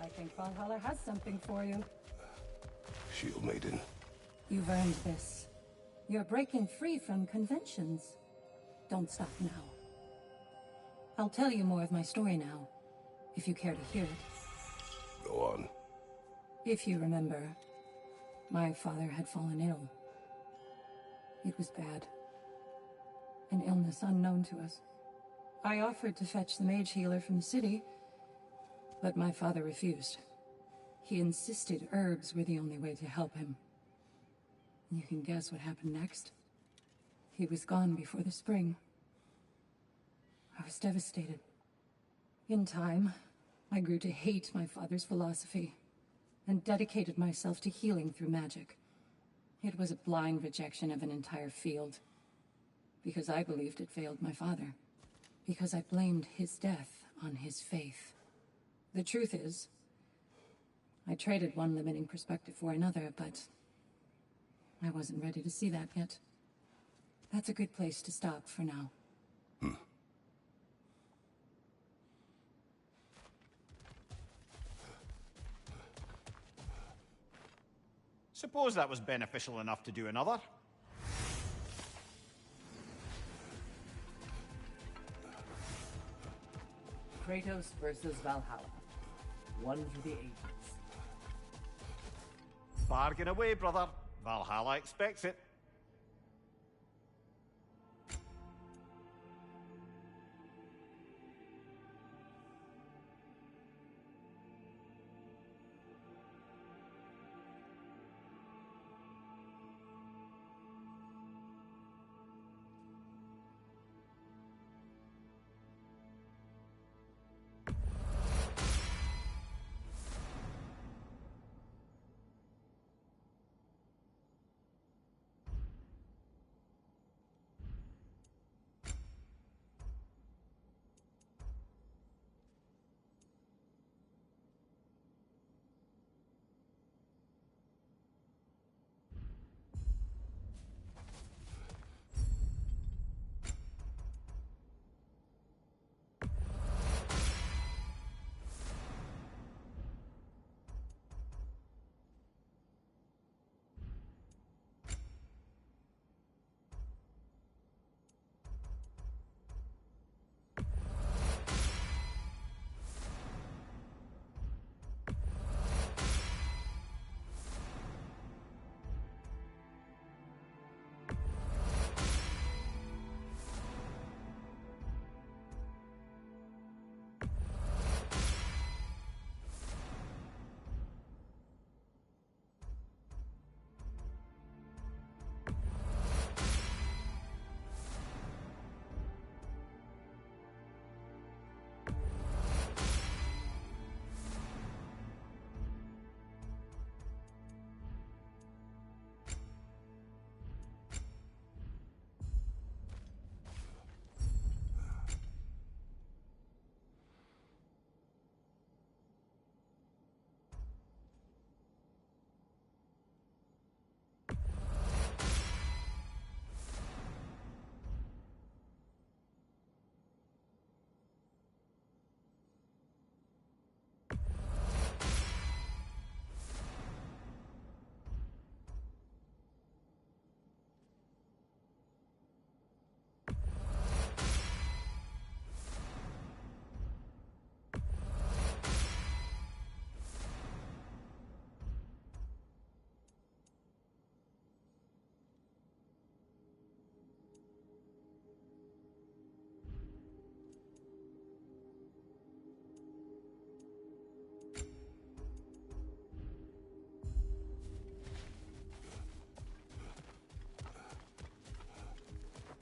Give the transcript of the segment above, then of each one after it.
I think Valhalla has something for you. Shield Maiden. You've earned this. You're breaking free from conventions. Don't stop now. I'll tell you more of my story now, if you care to hear it. Go on. If you remember, my father had fallen ill. It was bad. An illness unknown to us. I offered to fetch the mage healer from the city, but my father refused. He insisted herbs were the only way to help him. You can guess what happened next. He was gone before the spring. I was devastated. In time, I grew to hate my father's philosophy, and dedicated myself to healing through magic. It was a blind rejection of an entire field, because I believed it failed my father, because I blamed his death on his faith. The truth is, I traded one limiting perspective for another, but I wasn't ready to see that yet. That's a good place to stop for now. Suppose that was beneficial enough to do another. Kratos versus Valhalla. One for the ages. Bargain away, brother. Valhalla expects it.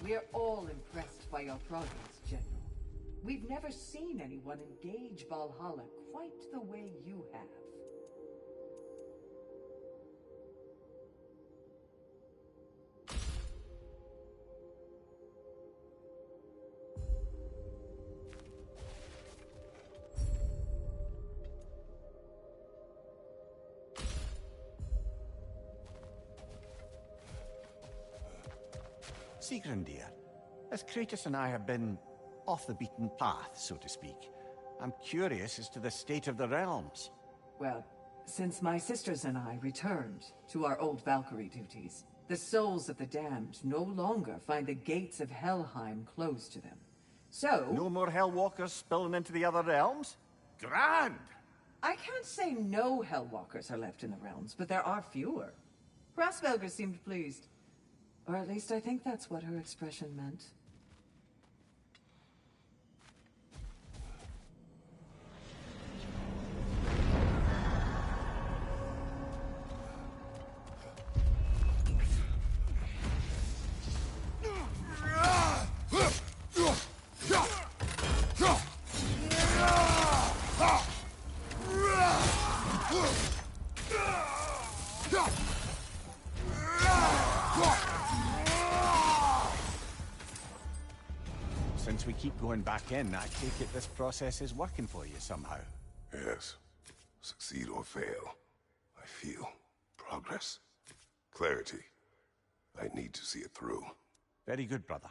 We're all impressed by your progress, General. We've never seen anyone engage Valhalla quite the way you have. Sigrun, dear, as Kratos and I have been off the beaten path, so to speak, I'm curious as to the state of the realms. Well, since my sisters and I returned to our old Valkyrie duties, the souls of the damned no longer find the gates of Helheim closed to them. So... No more Hellwalkers spilling into the other realms? Grand! I can't say no Hellwalkers are left in the realms, but there are fewer. Rasvelga seemed pleased. Or at least I think that's what her expression meant. Since we keep going back in, I take it this process is working for you somehow. Yes. Succeed or fail, I feel progress. Clarity. I need to see it through. Very good, brother.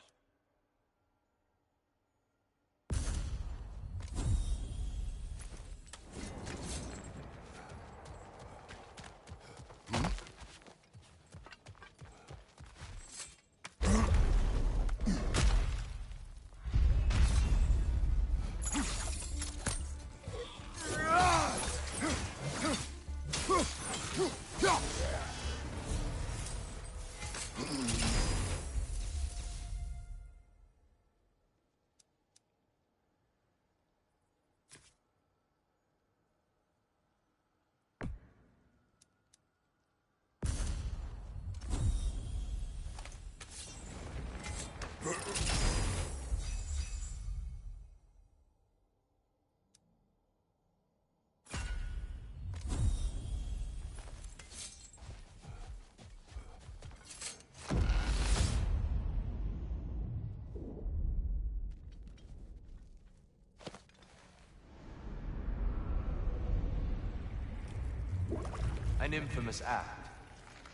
An infamous act.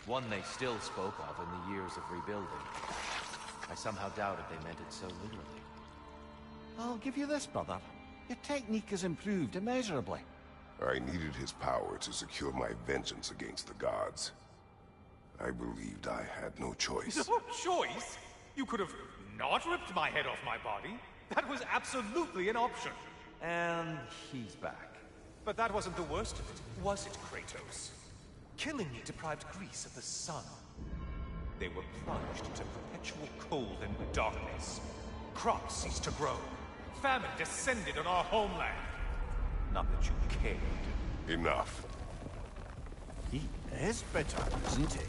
One they still spoke of in the years of rebuilding. I somehow doubted they meant it so literally. I'll give you this, brother. Your technique has improved immeasurably. I needed his power to secure my vengeance against the gods. I believed I had no choice. No choice? You could have not ripped my head off my body. That was absolutely an option. And he's back. But that wasn't the worst of it, was it, Kratos? Killing me deprived Greece of the sun. They were plunged into perpetual cold and darkness. Crops ceased to grow. Famine descended on our homeland. Not that you cared. Enough. He is bitter, isn't he?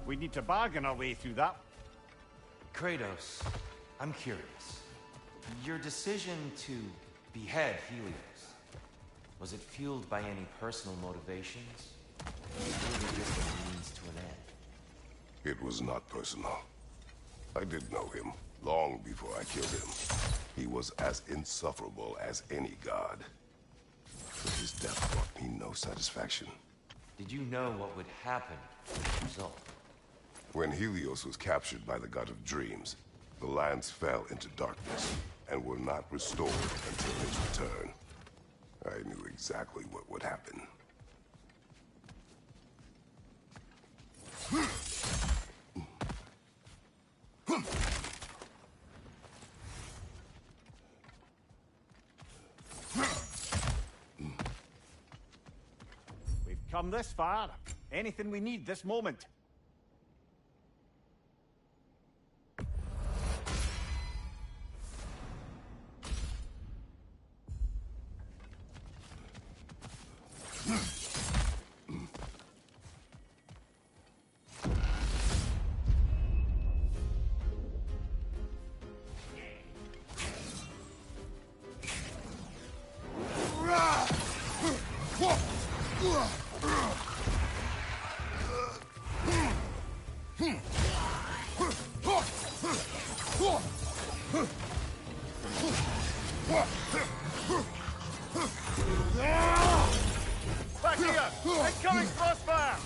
We need to bargain our way through that. Kratos, I'm curious. Your decision to behead Helios, was it fueled by any personal motivations? Or really just a means to an end? It was not personal. I did know him long before I killed him. He was as insufferable as any god. But his death brought me no satisfaction. Did you know what would happen as a result? When Helios was captured by the god of dreams, the lands fell into darkness and were not restored until his return. I knew exactly what would happen. We've come this far. Anything we need this moment. Back here! Incoming crossfire!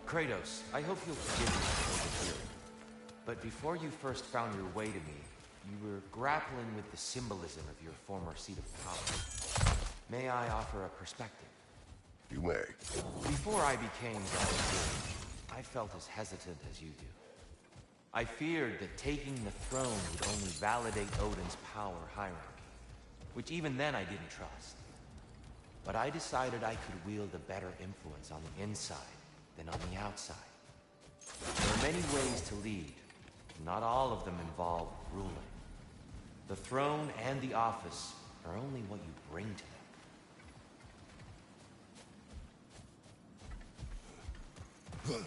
Kratos, I hope you'll forgive me for overhearing. But before you first found your way to me, you were grappling with the symbolism of your former seat of power. May I offer a perspective? You may. Before I became God of Doom, I felt as hesitant as you do. I feared that taking the throne would only validate Odin's power hierarchy, which even then I didn't trust. But I decided I could wield a better influence on the inside than on the outside. There are many ways to lead. Not all of them involve ruling. The throne and the office are only what you bring to them.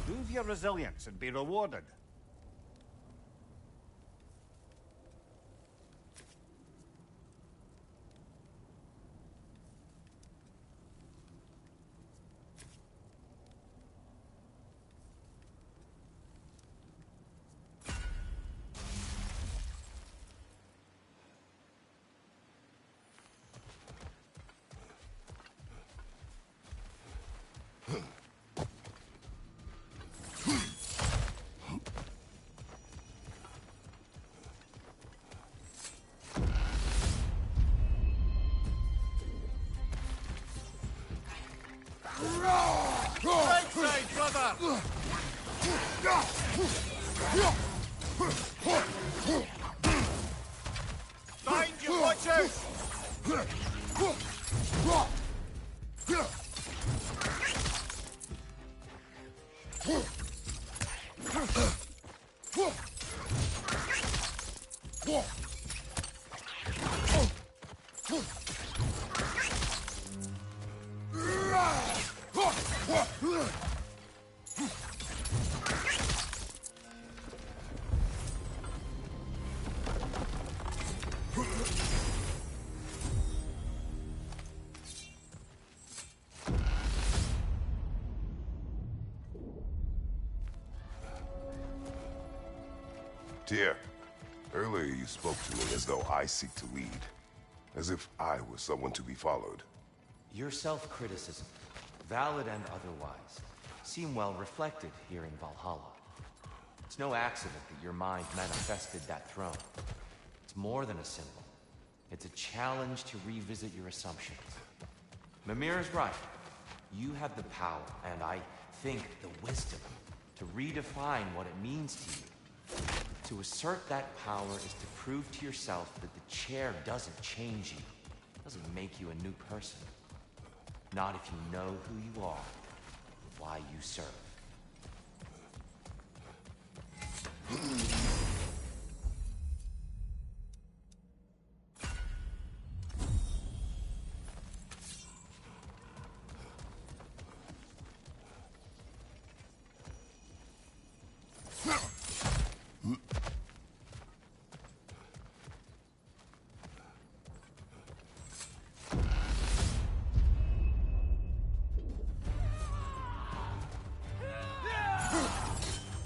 Prove your resilience and be rewarded. Right side, brother! Find you, watch out! Tyr, earlier you spoke to me as though I seek to lead. As if I were someone to be followed. Your self-criticism, valid and otherwise, seem well reflected here in Valhalla. It's no accident that your mind manifested that throne. It's more than a symbol. It's a challenge to revisit your assumptions. Mimir is right. You have the power, and I think the wisdom, to redefine what it means to you. To assert that power is to prove to yourself that the chair doesn't change you, doesn't make you a new person. Not if you know who you are, or why you serve.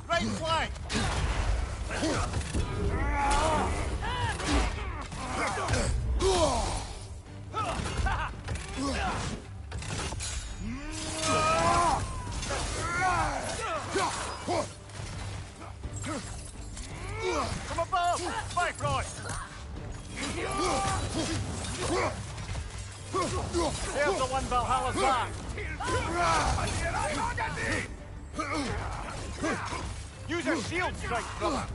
Right flank! From above! Fight, Roy! Here's the one Valhalla's back! Use your shield strike, brother!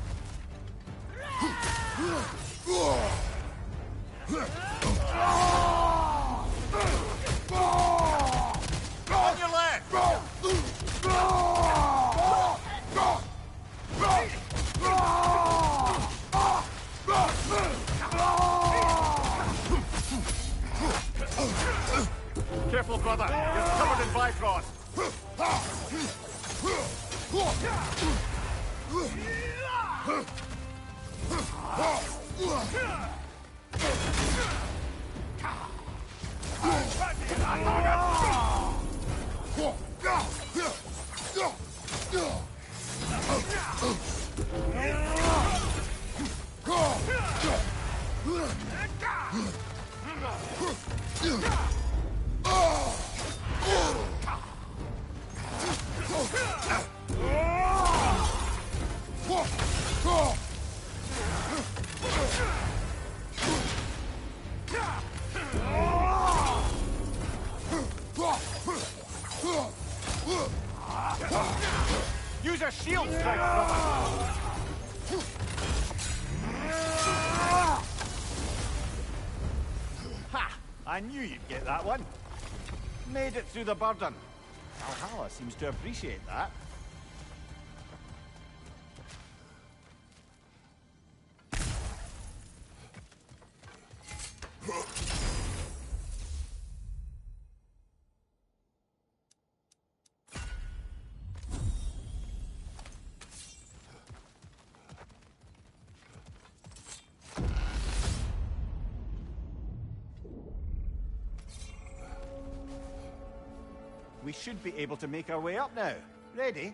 Careful, brother. You're covered in Bifrost. Use a shield strike, brother! Ha! I knew you'd get that one. Made it through the burden. Valhalla seems to appreciate that. We should be able to make our way up now. Ready?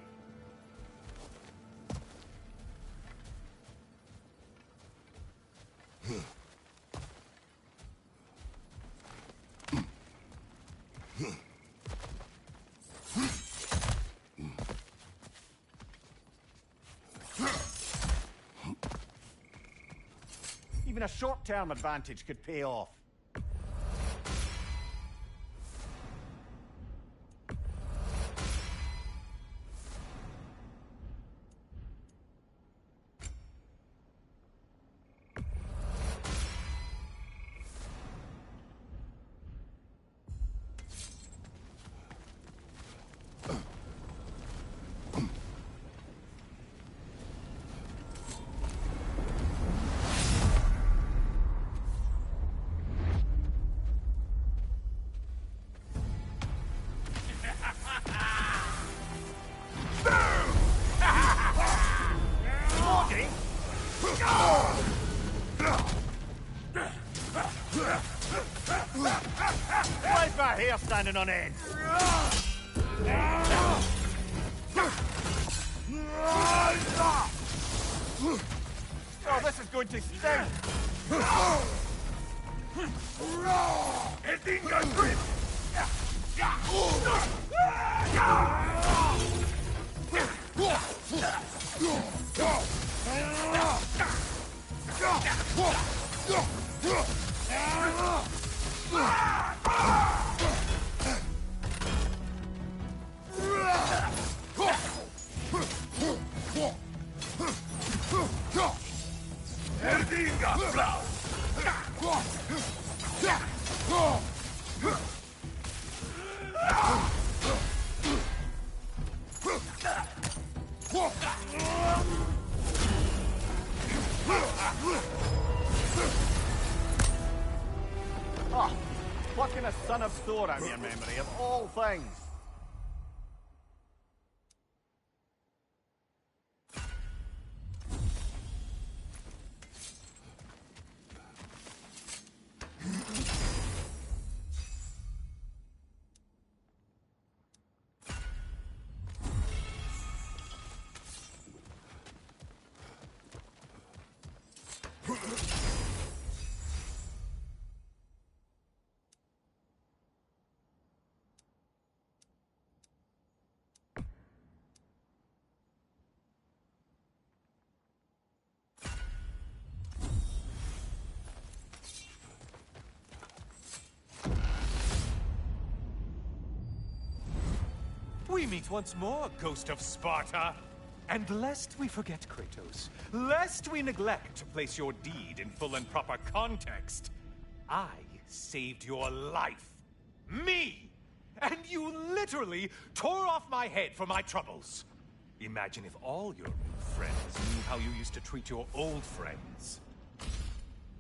Even a short-term advantage could pay off. Right back here standing on end. Oh, this is going to sting. Oh, what can a son of Thor have your memory of all things? We meet once more, Ghost of Sparta. And lest we forget, Kratos, lest we neglect to place your deed in full and proper context, I saved your life. Me! And you literally tore off my head for my troubles. Imagine if all your new friends knew how you used to treat your old friends.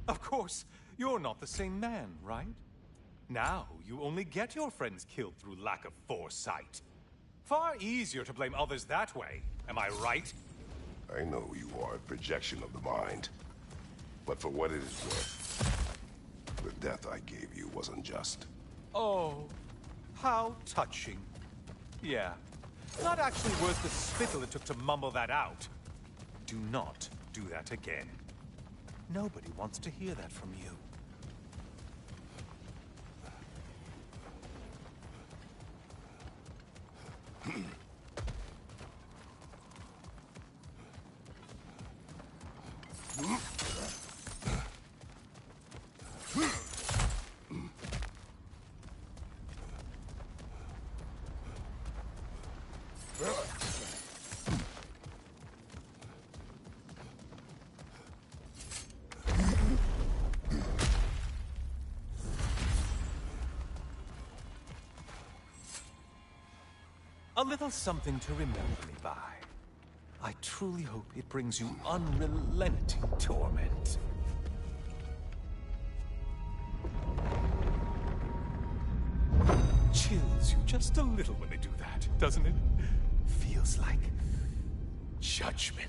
Of course, you're not the same man, right? Now, you only get your friends killed through lack of foresight. Far easier to blame others that way, am I right? I know you are a projection of the mind. But for what it is worth, the death I gave you wasn't just. Oh, how touching. Yeah, not actually worth the spittle it took to mumble that out. Do not do that again. Nobody wants to hear that from you. A little something to remember me by. I truly hope it brings you unrelenting torment. Chills you just a little when they do that, doesn't it? Feels like judgment.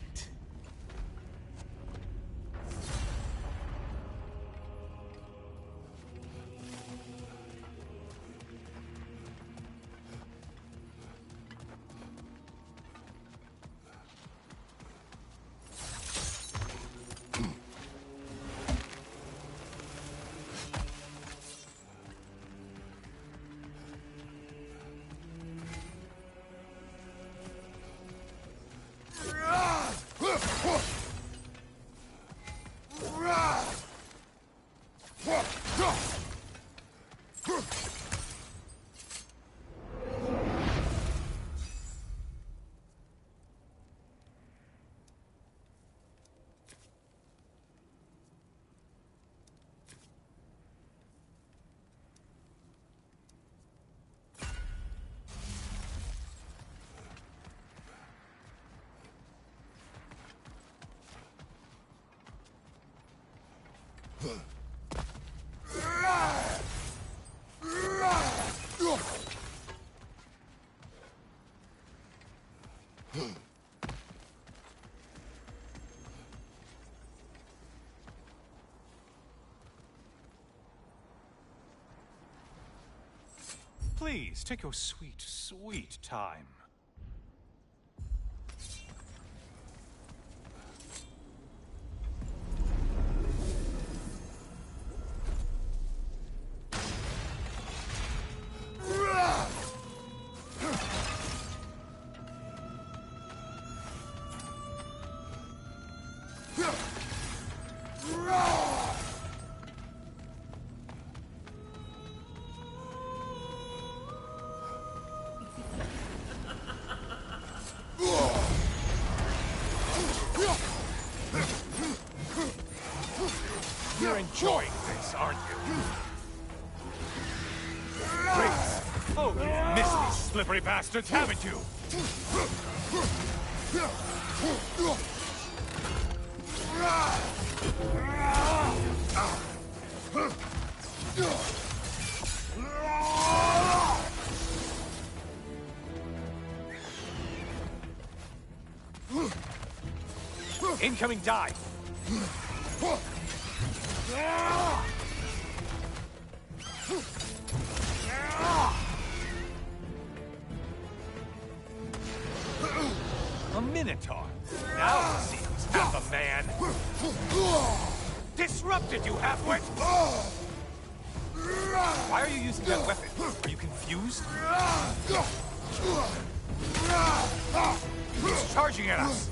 Please, take your sweet, sweet time. You're enjoying this, aren't you? Great! Oh, you've missed these slippery bastards, haven't you? Incoming dive! A Minotaur. Now it seems half a man. Disrupted, you halfwit! Why are you using that weapon? Are you confused? He's charging at us!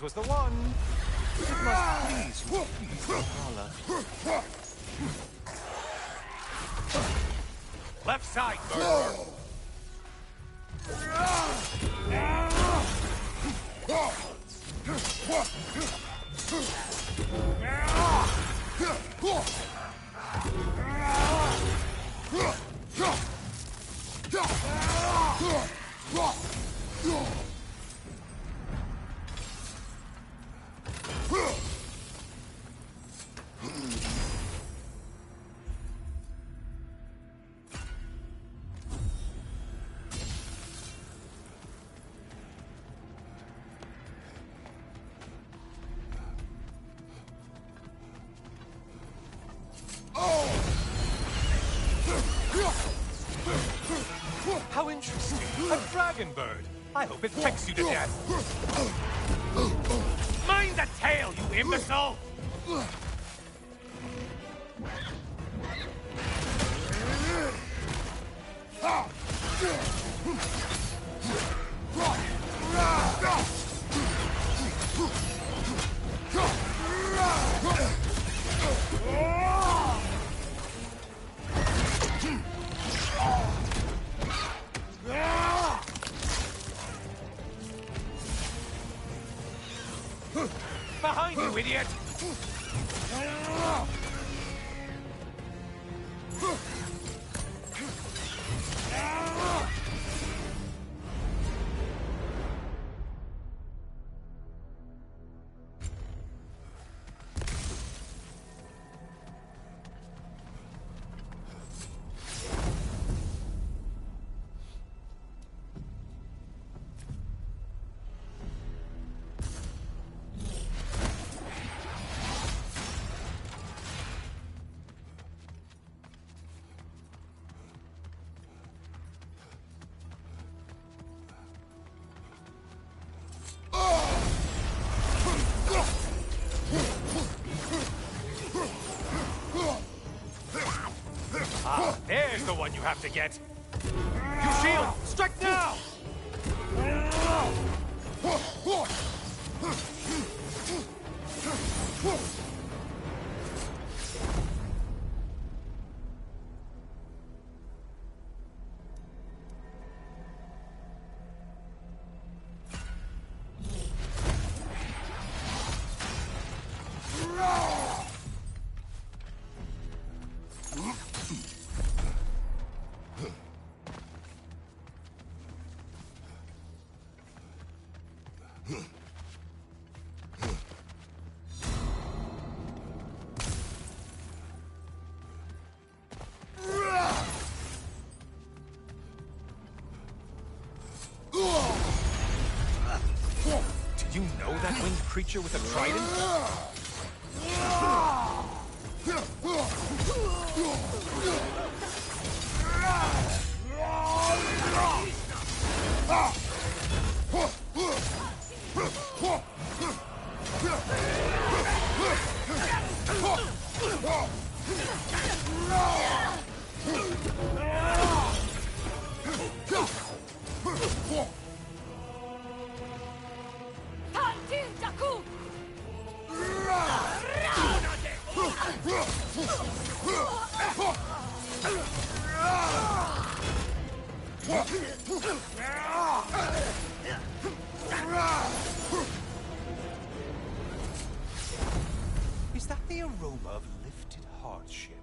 That was the one. It must please you, please, Valhalla. Left side, murderer. How interesting. A dragon bird. I hope it pecks you to death. Mind the tail, you imbecile! Behind you, idiot! Ah, there's the one you have to get. You shield! Strike now! Did you know that winged creature with a trident? Is that the aroma of lifted hardship?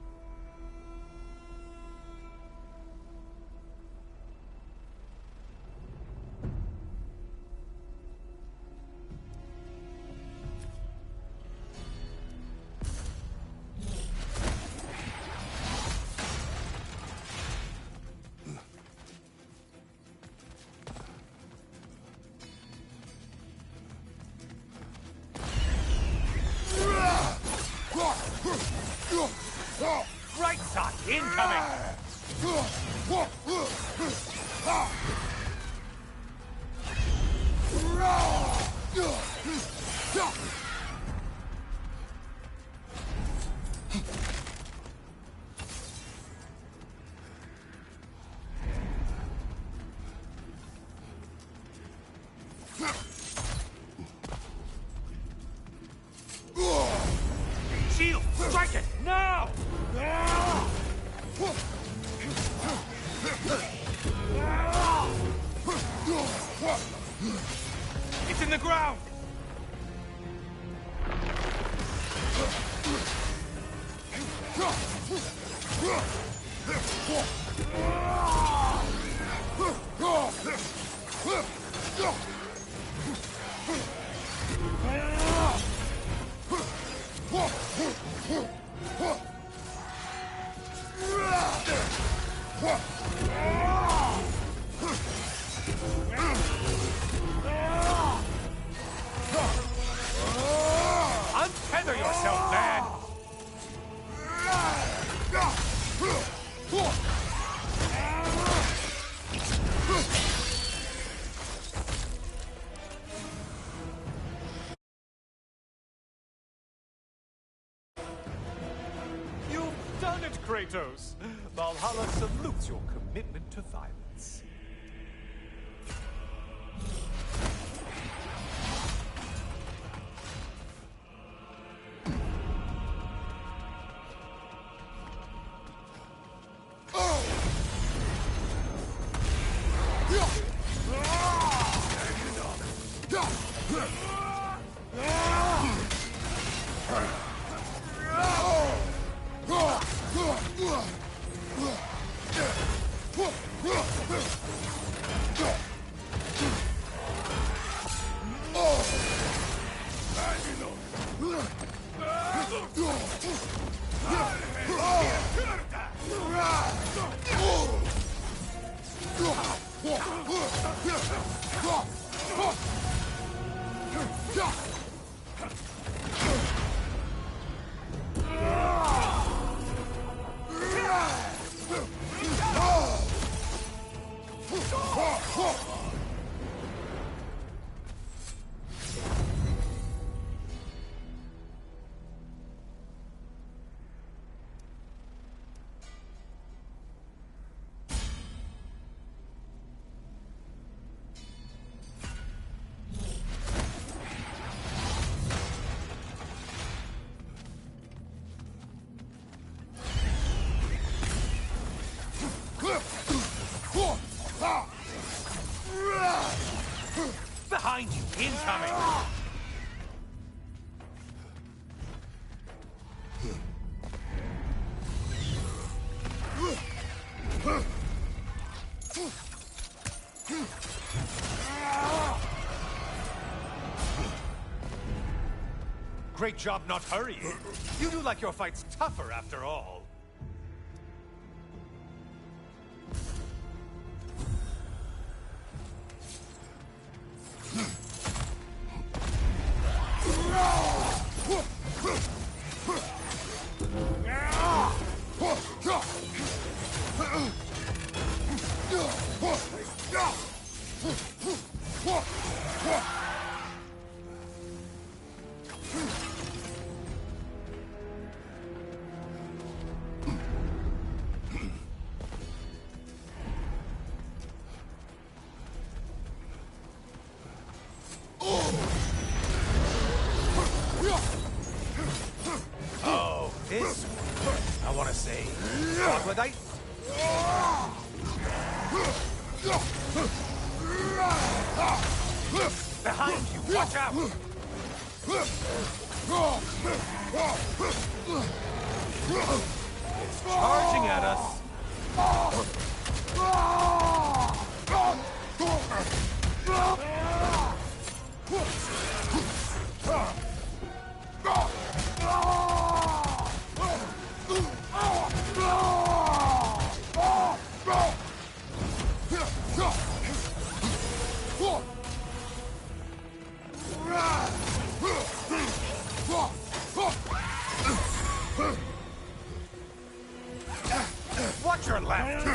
Untether yourself, man! You've done it, Kratos! Valhalla salutes your commitment to violence. Behind you, incoming! Great job not hurrying. You do like your fight's tougher after all. Oh, this one. I want to say, troglodyte? Behind you, watch out! It's charging at us. Watch your left!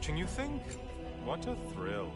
watching you think. What a thrill.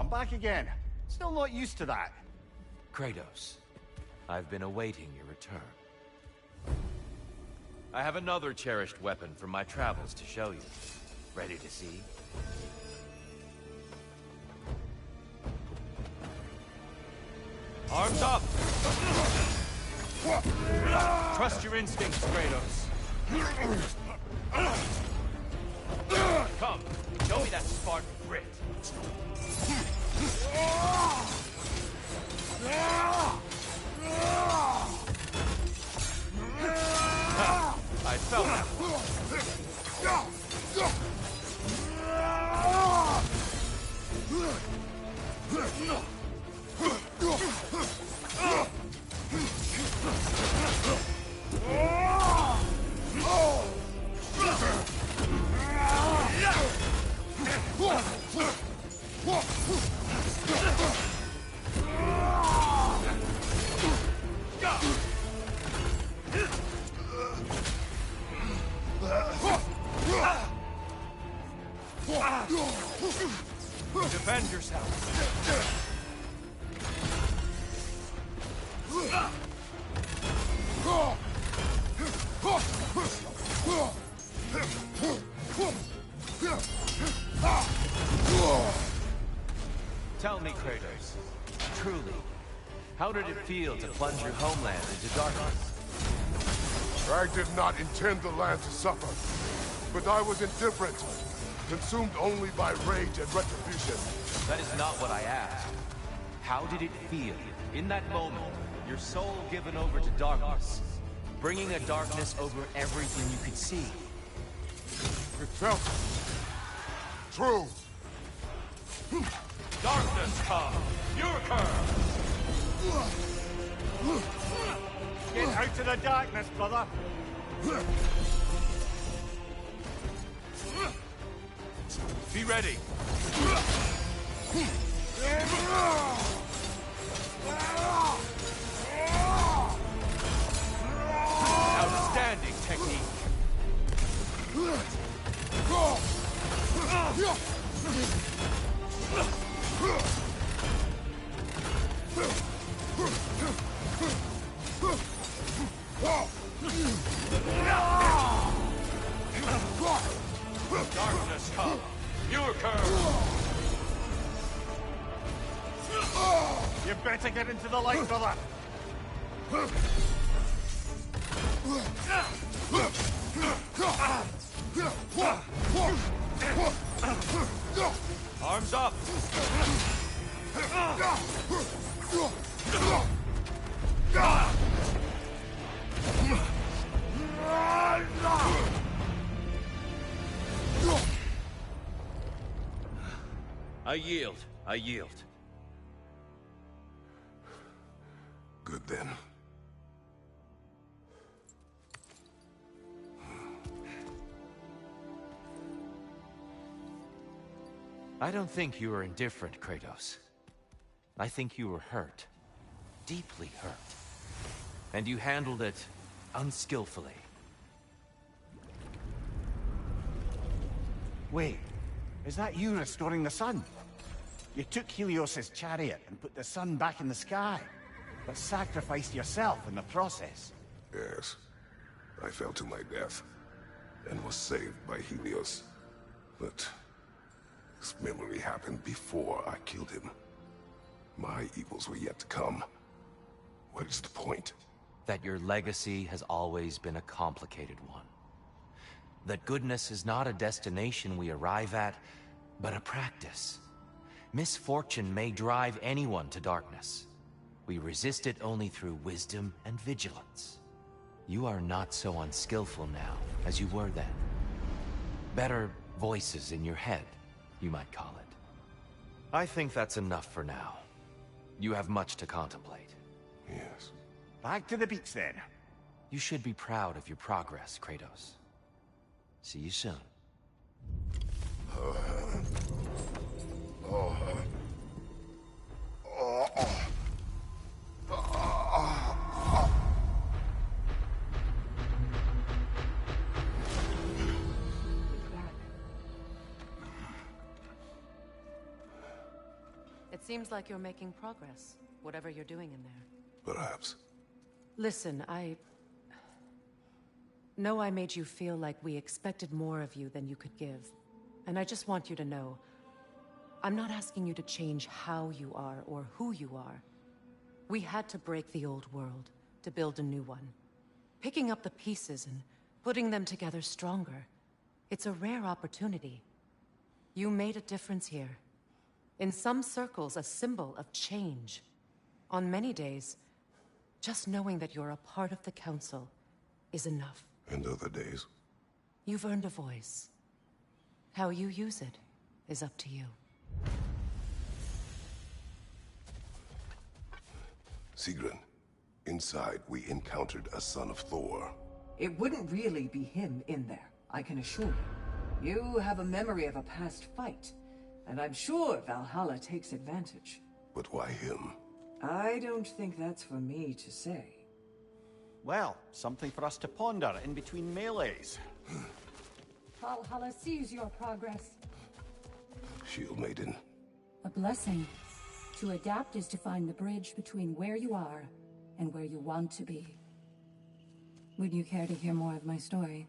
Back again. Still not used to that. Kratos, I've been awaiting your return. I have another cherished weapon from my travels to show you. Ready to see? Arms up! Trust your instincts, Kratos. Come, show me that Spartan grit. I felt that. Defend yourself. Tell me, Kratos, truly, how did it feel to plunge your homeland into darkness? Rag did not intend the land to suffer, but I was indifferent, consumed only by rage and retribution. That is not what I asked. How did it feel, in that moment, your soul given over to darkness, bringing a darkness over everything you could see? It felt true. Darkness come! Your curve! Get out of the darkness, brother. Be ready! Outstanding technique! Darkness come. Your curve. You better get into the light, brother. Arms up. I yield. I yield. Good then. I don't think you were indifferent, Kratos. I think you were hurt. Deeply hurt. And you handled it unskillfully. Wait, is that you restoring the sun? You took Helios's chariot and put the sun back in the sky, but sacrificed yourself in the process. Yes. I fell to my death, and was saved by Helios. But this memory happened before I killed him. My evils were yet to come. What is the point? That your legacy has always been a complicated one. That goodness is not a destination we arrive at, but a practice. Misfortune may drive anyone to darkness. We resist it only through wisdom and vigilance. You are not so unskillful now as you were then. Better voices in your head, you might call it. I think that's enough for now. You have much to contemplate. Yes. Back to the beach then. You should be proud of your progress, Kratos. See you soon. It seems like you're making progress, whatever you're doing in there. Perhaps. Listen, I know I made you feel like we expected more of you than you could give. And I just want you to know, I'm not asking you to change how you are or who you are. We had to break the old world to build a new one. Picking up the pieces and putting them together stronger. It's a rare opportunity. You made a difference here. In some circles, a symbol of change. On many days, just knowing that you're a part of the Council is enough. And other days? You've earned a voice. How you use it is up to you. Sigrun, inside we encountered a son of Thor. It wouldn't really be him in there, I can assure you. You have a memory of a past fight, and I'm sure Valhalla takes advantage. But why him? I don't think that's for me to say. Well, something for us to ponder in between melees. Valhalla sees your progress. Shield Maiden. A blessing. To adapt is to find the bridge between where you are and where you want to be. Would you care to hear more of my story?